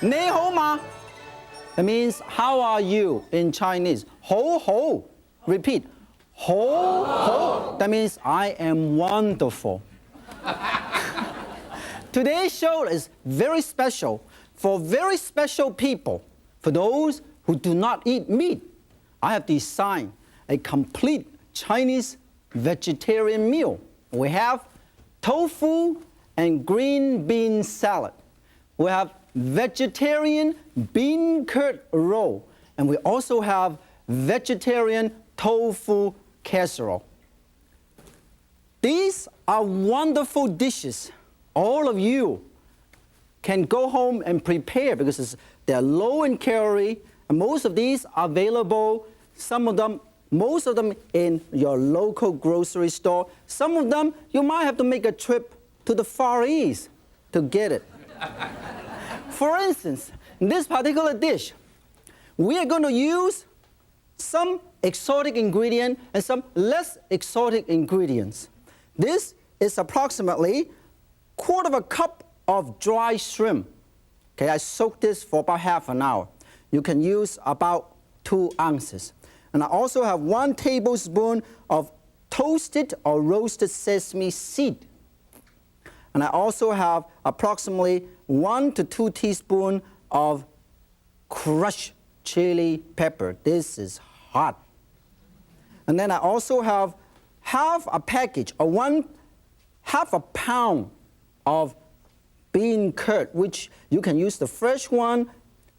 你好嗎? That means how are you in Chinese. 好好. Repeat. 好好. That means I am wonderful. Today's show is very special for very special people. For those who do not eat meat, I have designed a complete Chinese vegetarian meal. We have tofu and green bean salad. We have vegetarian bean curd roll. And we also have vegetarian tofu casserole. These are wonderful dishes. All of you can go home and prepare because they're low in calorie. And most of these are available, most of them in your local grocery store. Some of them, you might have to make a trip to the Far East to get it. For instance, in this particular dish, we are going to use some exotic ingredient and some less exotic ingredients. This is approximately 1/4 cup of dry shrimp. Okay, I soaked this for about half an hour. You can use about 2 ounces. And I also have 1 tablespoon of toasted or roasted sesame seed. And I also have approximately 1 to 2 teaspoons of crushed chili pepper. This is hot. And then I also have half a package or half a pound of bean curd, which you can use the fresh one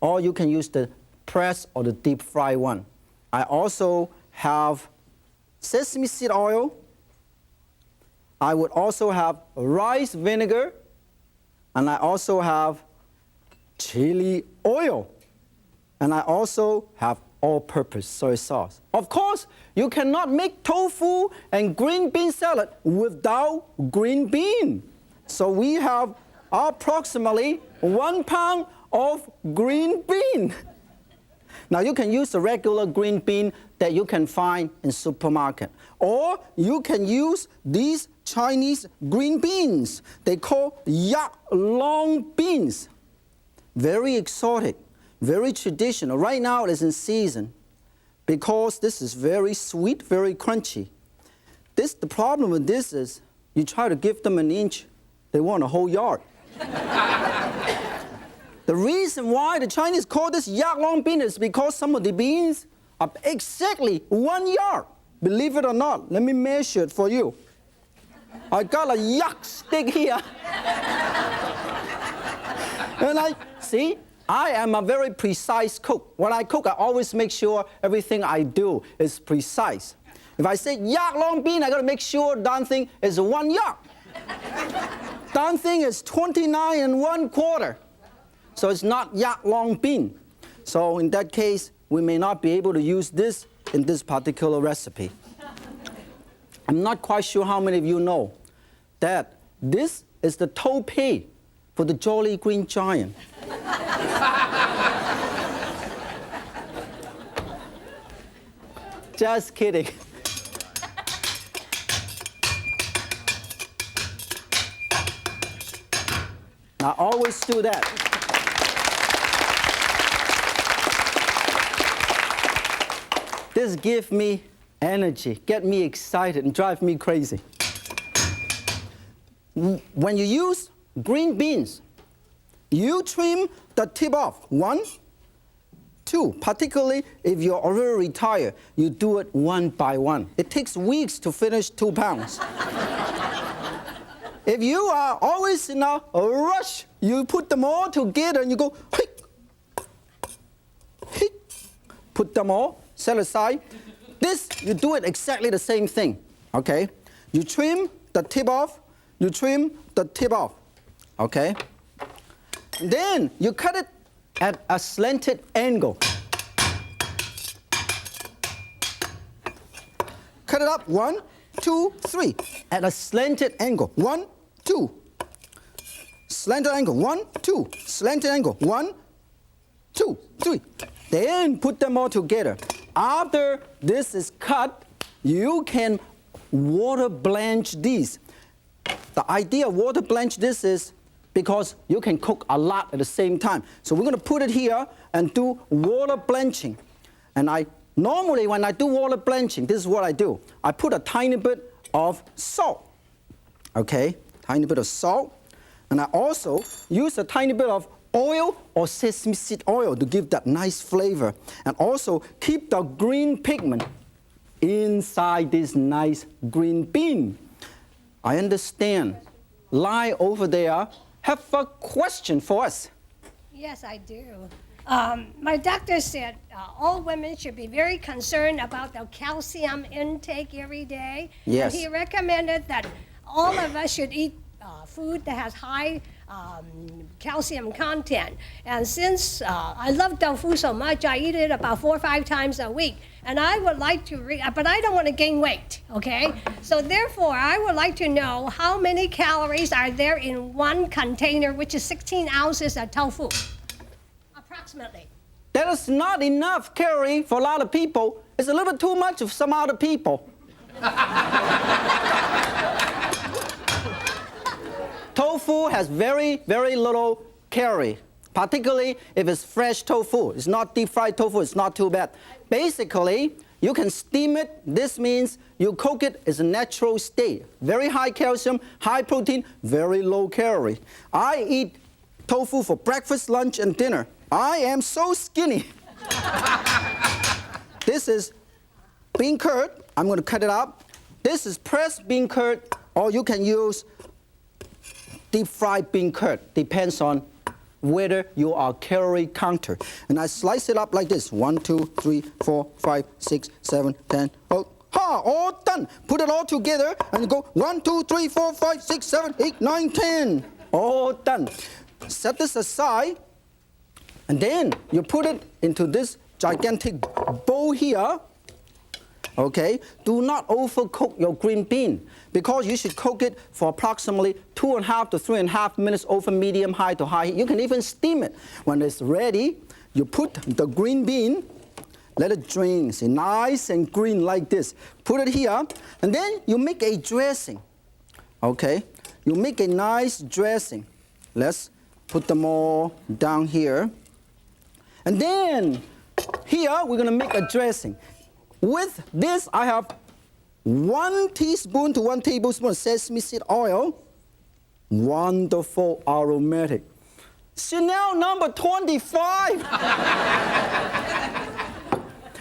or you can use the pressed or the deep fried one. I also have sesame seed oil. I would also have rice vinegar, and I also have chili oil, and I also have all-purpose soy sauce. Of course, you cannot make tofu and green bean salad without green bean. So we have approximately 1 pound of green bean. Now you can use the regular green bean that you can find in supermarket, or you can use these Chinese green beans. They call yak long beans. Very exotic, very traditional. Right now it is in season because this is very sweet, very crunchy. The problem with this is you try to give them an inch, they want a whole yard. The reason why the Chinese call this yak long bean is because some of the beans are exactly 1 yard. Believe it or not, let me measure it for you. I got a yak stick here. And I am a very precise cook. When I cook, I always make sure everything I do is precise. If I say yak long bean, I got to make sure darn thing is 1 yard. Darn thing is 29 1/4. So it's not yak long bean. So in that case, we may not be able to use this in this particular recipe. I'm not quite sure how many of you know that this is the toupee for the Jolly Green Giant. Just kidding. I always do that. This gives me energy, get me excited, and drive me crazy. When you use green beans, you trim the tip off. 1, 2, particularly if you're already retired, you do it 1 by 1. It takes weeks to finish 2 pounds. If you are always in a rush, you put them all together and you go, hey, hey, put them all, set aside. This, you do it exactly the same thing, okay? You trim the tip off, you trim the tip off, okay? And then you cut it at a slanted angle. Cut it up, 1, 2, 3, at a slanted angle. 1, 2. Slanted angle, 1, 2. Slanted angle, 1, 2, 3. Then put them all together. After this is cut, you can water blanch these. The idea of water blanch this is because you can cook a lot at the same time. So we're going to put it here and do water blanching. And normally when I do water blanching, this is what I do. I put a tiny bit of salt. Okay, tiny bit of salt. And I also use a tiny bit of oil or sesame seed oil to give that nice flavor. And also keep the green pigment inside this nice green bean. I understand. Lie over there have a question for us. Yes, I do. My doctor said all women should be very concerned about the calcium intake every day. Yes. And he recommended that all of us should eat food that has high calcium content. And since I love tofu so much, I eat it about 4 or 5 times a week. And I would like to, but I don't want to gain weight, okay? So therefore, I would like to know how many calories are there in one container, which is 16 ounces of tofu, approximately. That is not enough calorie for a lot of people. It's a little bit too much of some other people. Tofu has very, very little calorie, particularly if it's fresh tofu. It's not deep fried tofu, it's not too bad. Basically, you can steam it. This means you cook it as a natural state. Very high calcium, high protein, very low calorie. I eat tofu for breakfast, lunch, and dinner. I am so skinny. This is bean curd. I'm going to cut it up. This is pressed bean curd, or you can use deep fried bean curd. Depends on whether you are calorie counter. And I slice it up like this. 1, 2, 3, 4, 5, 6, 7, 10. Oh, ha! All done. Put it all together and you go 1, 2, 3, 4, 5, 6, 7, 8, 9, 10. All done. Set this aside. And then you put it into this gigantic bowl here. Okay, do not overcook your green bean because you should cook it for approximately 2.5 to 3.5 minutes over medium high to high heat. You can even steam it. When it's ready, you put the green bean, let it drain, see, nice and green like this. Put it here, and then you make a dressing. Okay, you make a nice dressing. Let's put them all down here. And then here we're gonna make a dressing. With this, I have 1 teaspoon to 1 tablespoon of sesame seed oil. Wonderful aromatic. Chanel number 25.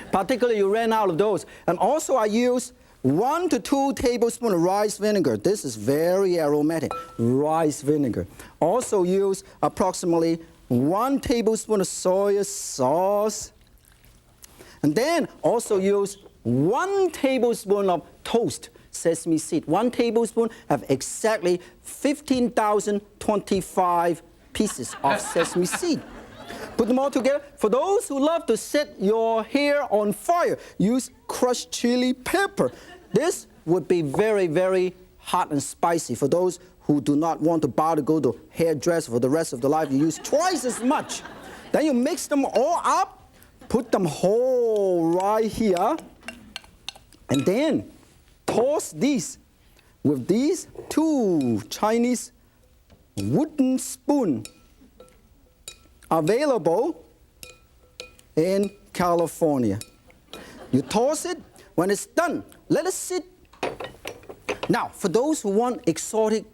Particularly, you ran out of those. And also, I use 1 to 2 tablespoons of rice vinegar. This is very aromatic, rice vinegar. Also use approximately 1 tablespoon of soy sauce. And then also use 1 tablespoon of toast sesame seed. 1 tablespoon have exactly 15,025 pieces of sesame seed. Put them all together. For those who love to set your hair on fire, use crushed chili pepper. This would be very, very hot and spicy. For those who do not want to bother to go to hairdresser for the rest of their life, you use twice as much. Then you mix them all up. Put them whole right here, and then toss these with these 2 Chinese wooden spoons available in California. You toss it. When it's done, let it sit. Now, for those who want exotic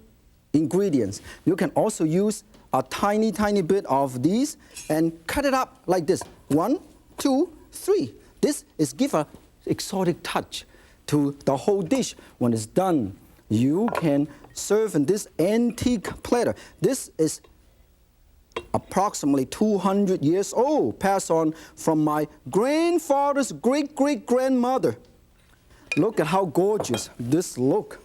ingredients, you can also use a tiny, tiny bit of these and cut it up like this. 1, 2, 3. This is give an exotic touch to the whole dish. When it's done, you can serve in this antique platter. This is approximately 200 years old, passed on from my grandfather's great-great-grandmother. Look at how gorgeous this looks.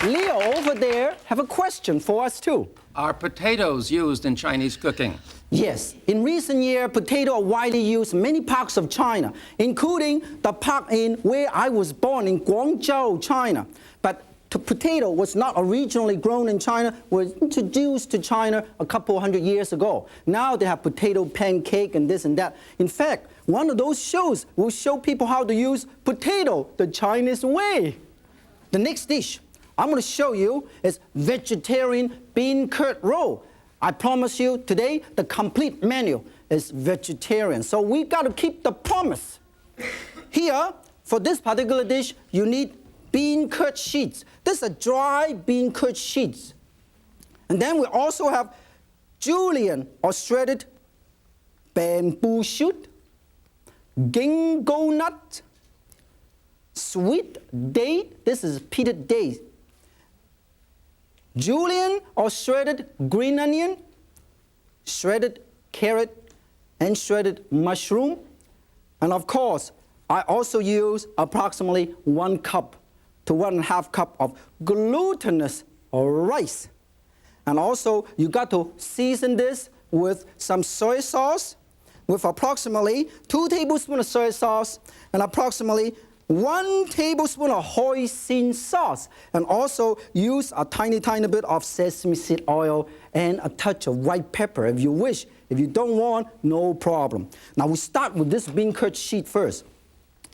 Leo over there have a question for us too. Are potatoes used in Chinese cooking? Yes. In recent years, potatoes are widely used in many parts of China, including the part in where I was born in Guangzhou, China. But potato was not originally grown in China, was introduced to China a couple hundred years ago. Now they have potato pancake and this and that. In fact, one of those shows will show people how to use potato the Chinese way. The next dish I'm going to show you is vegetarian bean curd roll. I promise you today the complete menu is vegetarian. So we've got to keep the promise. Here, for this particular dish, you need bean curd sheets. This is dry bean curd sheets. And then we also have julienne or shredded bamboo shoot, ginkgo nut, sweet date, this is peated date, julienne or shredded green onion, shredded carrot, and shredded mushroom. And of course, I also use approximately 1 cup to 1.5 cup of glutinous rice. And also, you got to season this with some soy sauce, with approximately 2 tablespoons of soy sauce and approximately 1 tablespoon of hoisin sauce. And also use a tiny bit of sesame seed oil and a touch of white pepper if you wish. If you don't want, no problem. Now we start with this bean curd sheet first.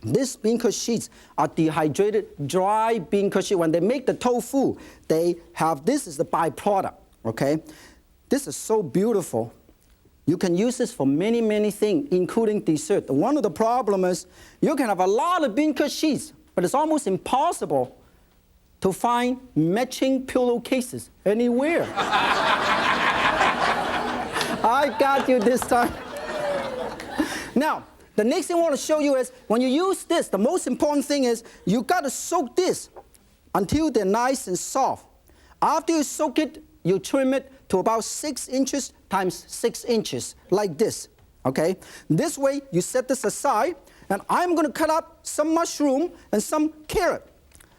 These bean curd sheets are dehydrated, dry bean curd sheet. When they make the tofu, they have, this is the byproduct, okay? This is so beautiful. You can use this for many things, including dessert. One of the problems is you can have a lot of bean curd sheets, but it's almost impossible to find matching pillowcases anywhere. I got you this time. Now, the next thing I want to show you is when you use this, the most important thing is you got to soak this until they're nice and soft. After you soak it, you trim it to about 6 inches times 6 inches, like this, okay? This way, you set this aside, and I'm going to cut up some mushroom and some carrot.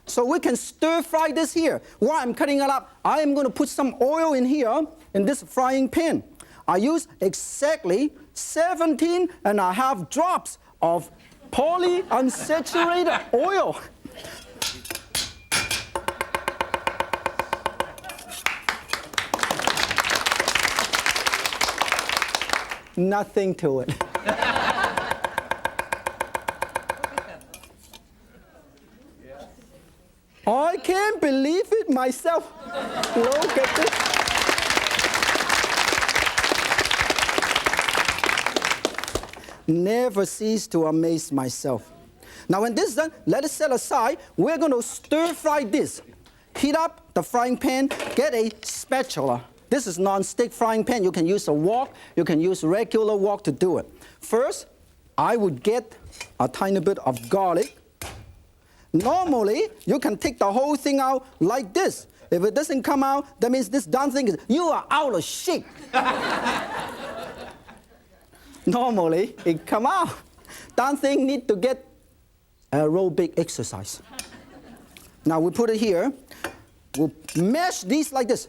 So we can stir fry this here. While I'm cutting it up, I am going to put some oil in here in this frying pan. I use exactly 17.5 drops of polyunsaturated oil. Nothing to it. I can't believe it myself. Look at this. Never cease to amaze myself. Now when this is done, let it set aside. We're going to stir fry this. Heat up the frying pan, get a spatula. This is non-stick frying pan. You can use a wok, you can use regular wok to do it. First, I would get a tiny bit of garlic. Normally, you can take the whole thing out like this. If it doesn't come out, that means this darn thing is, you are out of shape. Normally, it come out. Darn thing need to get aerobic exercise. Now we put it here. We'll mash these like this.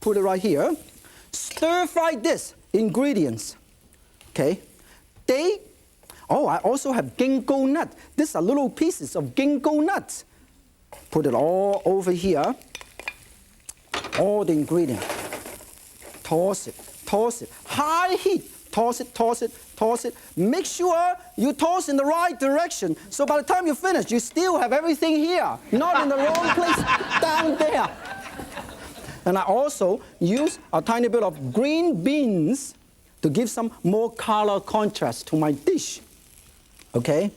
Put it right here. Stir fry this ingredients. Okay. I also have ginkgo nut. These are little pieces of ginkgo nuts. Put it all over here. All the ingredients. Toss it. High heat. Toss it. Make sure you toss in the right direction. So by the time you finish, you still have everything here, not in the wrong place down there. And I also use a tiny bit of green beans to give some more color contrast to my dish. Okay?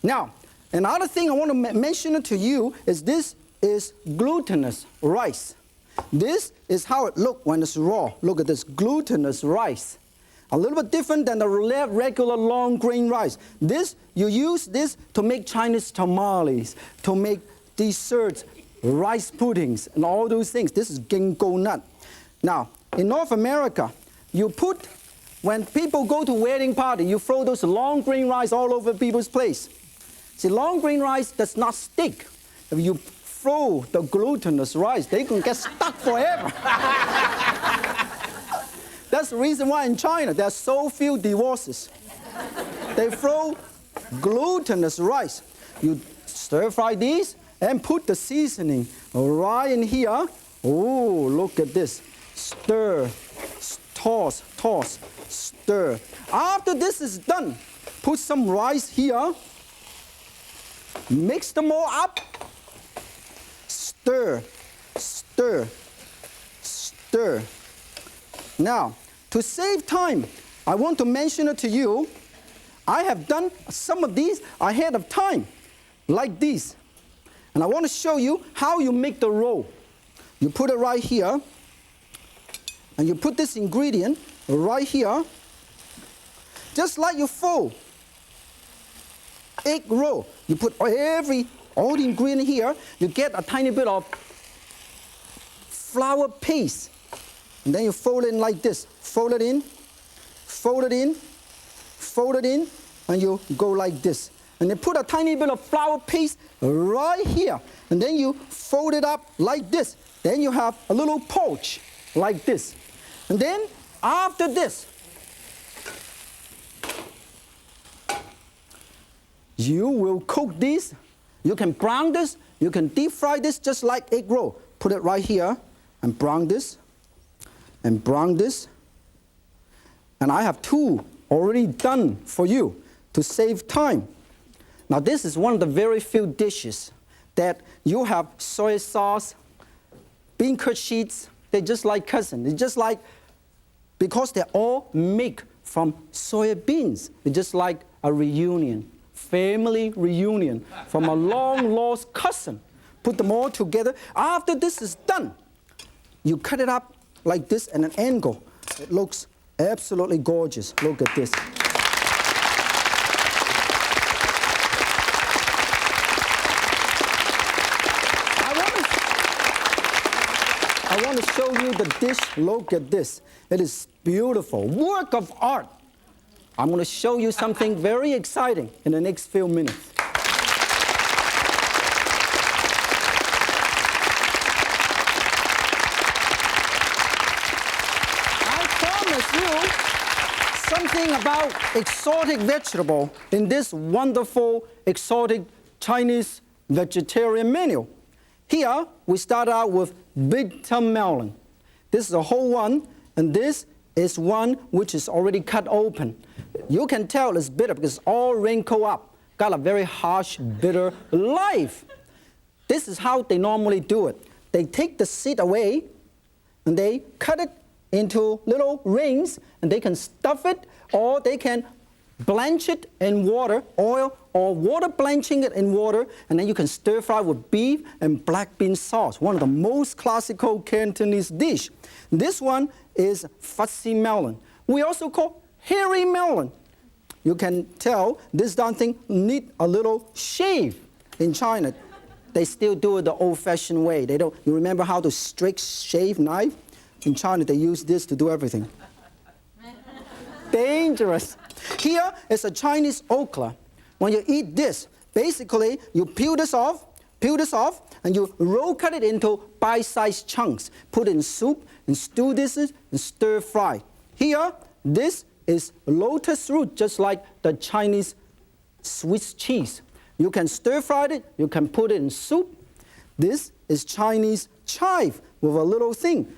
Now, another thing I want to mention to you is this is glutinous rice. This is how it looks when it's raw. Look at this glutinous rice. A little bit different than the regular long grain rice. You use this to make Chinese tamales, to make desserts, rice puddings, and all those things. This is ginkgo nut. Now, in North America, when people go to wedding party, you throw those long grain rice all over people's place. See, long grain rice does not stick. If you throw the glutinous rice, they can get stuck forever. That's the reason why in China there are so few divorces. They throw glutinous rice. You stir fry these and put the seasoning right in here. Oh, look at this. Stir, toss, toss, stir. After this is done, put some rice here. Mix them all up. Stir, stir, stir. Now, to save time, I want to mention it to you. I have done some of these ahead of time, like this. And I want to show you how you make the roll. You put it right here, and you put this ingredient right here, just like you fold egg roll. You put all the ingredient here. You get a tiny bit of flour paste, and then you fold it in like this. Fold it in, fold it in, fold it in, and you go like this. And then put a tiny bit of flour paste right here, and then you fold it up like this. Then you have a little pouch like this. And then after this, you will cook this. You can brown this. You can deep fry this just like egg roll. Put it right here and brown this and brown this. And I have two already done for you to save time. Now this is one of the very few dishes that you have soy sauce, bean curd sheets. They're just like cousins. They're just like, because they're all made from soya beans. It's just like a reunion. Family reunion from a long-lost cousin. Put them all together. After this is done, you cut it up like this at an angle. It looks absolutely gorgeous. Look at this. I want to show you the dish. Look at this. It is beautiful. Work of art. I'm going to show you something very exciting in the next few minutes. I promise you something about exotic vegetable in this wonderful exotic Chinese vegetarian menu. Here, we start out with big Tum Melon. This is a whole one, and this is one which is already cut open. You can tell it's bitter because it's all wrinkled up. Got a very harsh, bitter life. This is how they normally do it. They take the seed away, and they cut it into little rings, and they can stuff it, or they can blanch it in water, oil, or water blanching it in water, and then you can stir fry with beef and black bean sauce, one of the most classical Cantonese dish. This one is fuzzy melon. We also call hairy melon. You can tell this darn thing need a little shave. In China, they still do it the old-fashioned way. They don't. You remember how to straight shave knife? In China, they use this to do everything. Dangerous. Here is a Chinese okra. When you eat this, basically you peel this off, and you roll cut it into bite-sized chunks. Put it in soup and stew this and stir fry. Here, this is lotus root, just like the Chinese Swiss cheese. You can stir fry it, you can put it in soup. This is Chinese chive with a little thing.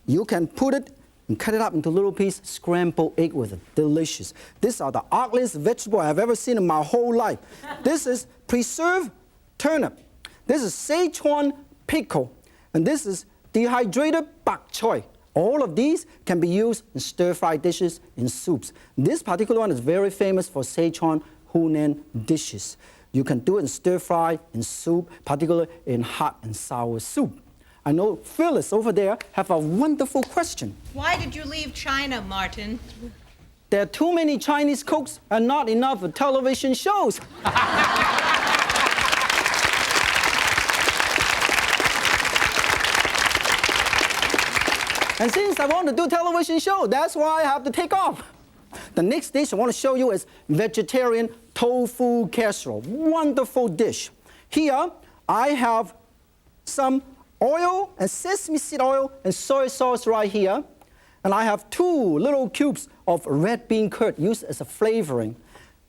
You can put it and cut it up into little pieces, scrambled egg with it. Delicious. These are the ugliest vegetable I've ever seen in my whole life. This is preserved turnip. This is Sichuan pickle. And this is dehydrated bok choy. All of these can be used in stir-fry dishes, in soups. This particular one is very famous for Sichuan Hunan dishes. You can do it in stir-fry, in soup, particularly in hot and sour soup. I know Phyllis over there have a wonderful question. Why did you leave China, Martin? There are too many Chinese cooks and not enough television shows. And since I want to do television show, that's why I have to take off. The next dish I want to show you is vegetarian tofu casserole. Wonderful dish. Here, I have some oil and sesame seed oil and soy sauce right here. And I have 2 little cubes of red bean curd used as a flavoring.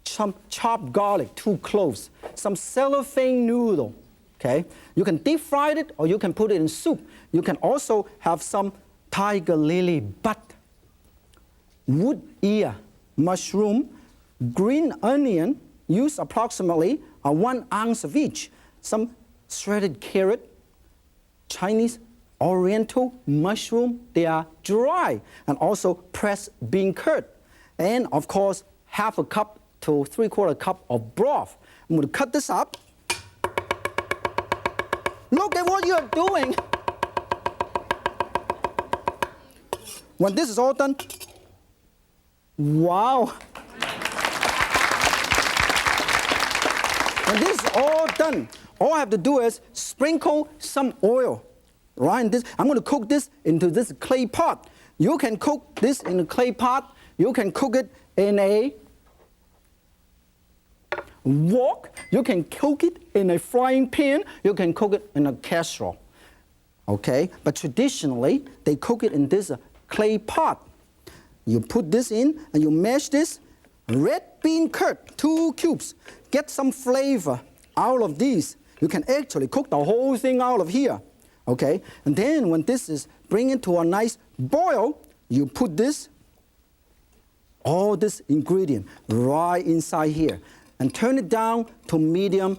some chopped garlic, 2 cloves, some cellophane noodle, okay? You can deep fry it or you can put it in soup. You can also have some tiger lily butt, wood ear mushroom, green onion, use approximately 1 ounce of each, some shredded carrot, Chinese oriental mushroom, they are dry, and also pressed bean curd, and of course, half a cup to 3/4 cup of broth. I'm going to cut this up. Look at what you're doing. When this is all done, wow. When this is all done, all I have to do is sprinkle some oil. Right? I'm going to cook this into this clay pot. You can cook this in a clay pot. You can cook it in a wok. You can cook it in a frying pan. You can cook it in a casserole. Okay? But traditionally, they cook it in this clay pot. You put this in and you mash this. Red bean curd, 2 cubes. Get some flavor out of these. You can actually cook the whole thing out of here. Okay, and then when this is bringing to a nice boil, you put this, all this ingredient right inside here, and turn it down to medium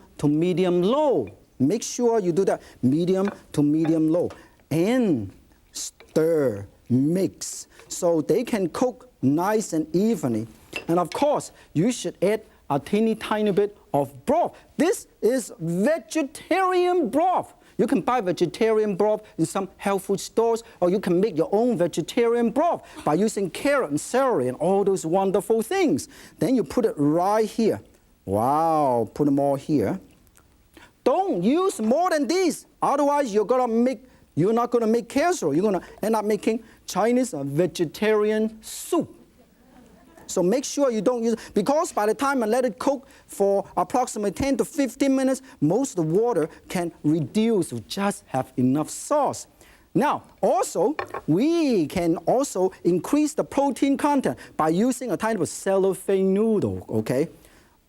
low. Make sure you do that, medium to medium low, and stir, mix, so they can cook nice and evenly. And of course, you should add a teeny tiny bit of broth. This is vegetarian broth. You can buy vegetarian broth in some health food stores, or you can make your own vegetarian broth by using carrot and celery and all those wonderful things. Then you put it right here. Wow, put them all here. Don't use more than these, otherwise you're not gonna make casserole. You're gonna end up making Chinese vegetarian soup. So make sure you don't use it, because by the time I let it cook for approximately 10 to 15 minutes, most of the water can reduce to just have enough sauce. Now, also, we can also increase the protein content by using a type of cellophane noodle, okay?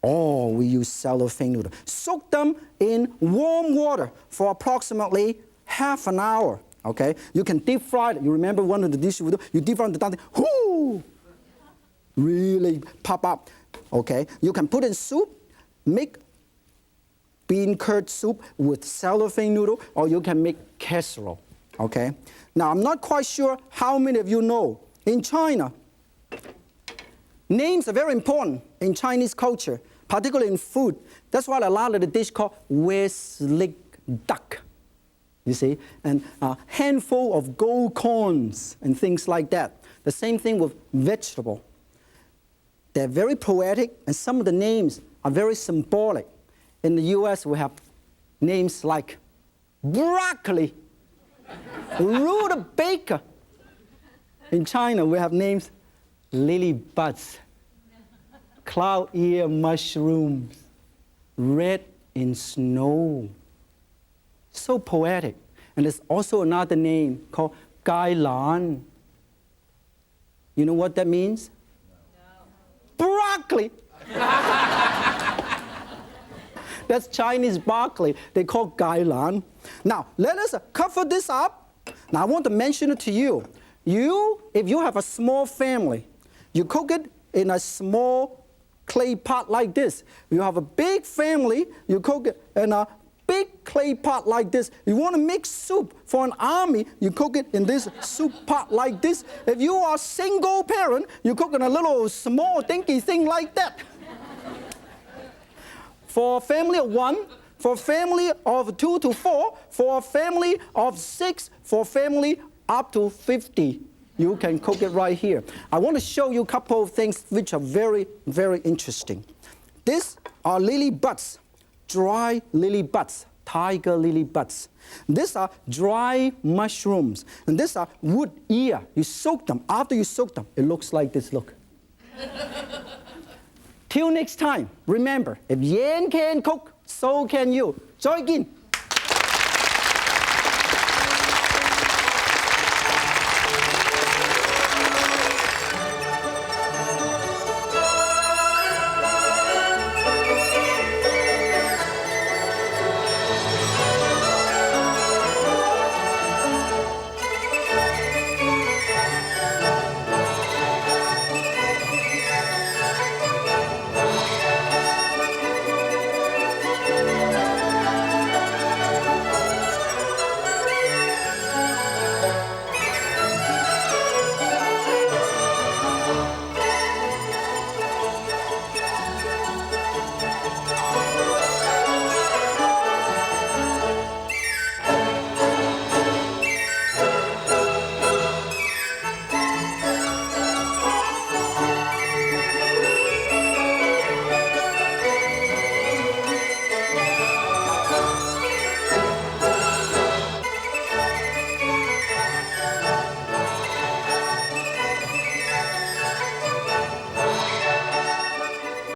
Oh, we use cellophane noodle. Soak them in warm water for approximately half an hour, okay? You can deep fry it. You remember one of the dishes we do? You deep fry the whoo! Really pop up, okay? You can put in soup, make bean curd soup with cellophane noodle, or you can make casserole, okay? Now, I'm not quite sure how many of you know, in China, names are very important in Chinese culture, particularly in food. That's why a lot of the dish called West Leg duck, you see, and a handful of gold corns and things like that. The same thing with vegetable. They're very poetic, and some of the names are very symbolic. In the US, we have names like broccoli, rutabaga. In China, we have names lily buds, cloud ear mushrooms, red in snow. So poetic. And there's also another name called gai lan. You know what that means? Broccoli. That's Chinese broccoli. They call gai lan. Now, let us cover this up. Now, I want to mention it to you. If you have a small family, you cook it in a small clay pot like this. You have a big family, you cook it in a big clay pot like this. You want to make soup for an army, you cook it in this soup pot like this. If you are a single parent, you cook in a little small dinky thing like that. For a family of 1, for a family of 2 to 4, for a family of 6, for a family up to 50, you can cook it right here. I want to show you a couple of things which are very, very interesting. These are lily buds. Dry lily buds, tiger lily buds. These are dry mushrooms, and these are wood ear. You soak them. After you soak them, it looks like this, look. Till next time, remember, if Yan can cook, so can you. 再見。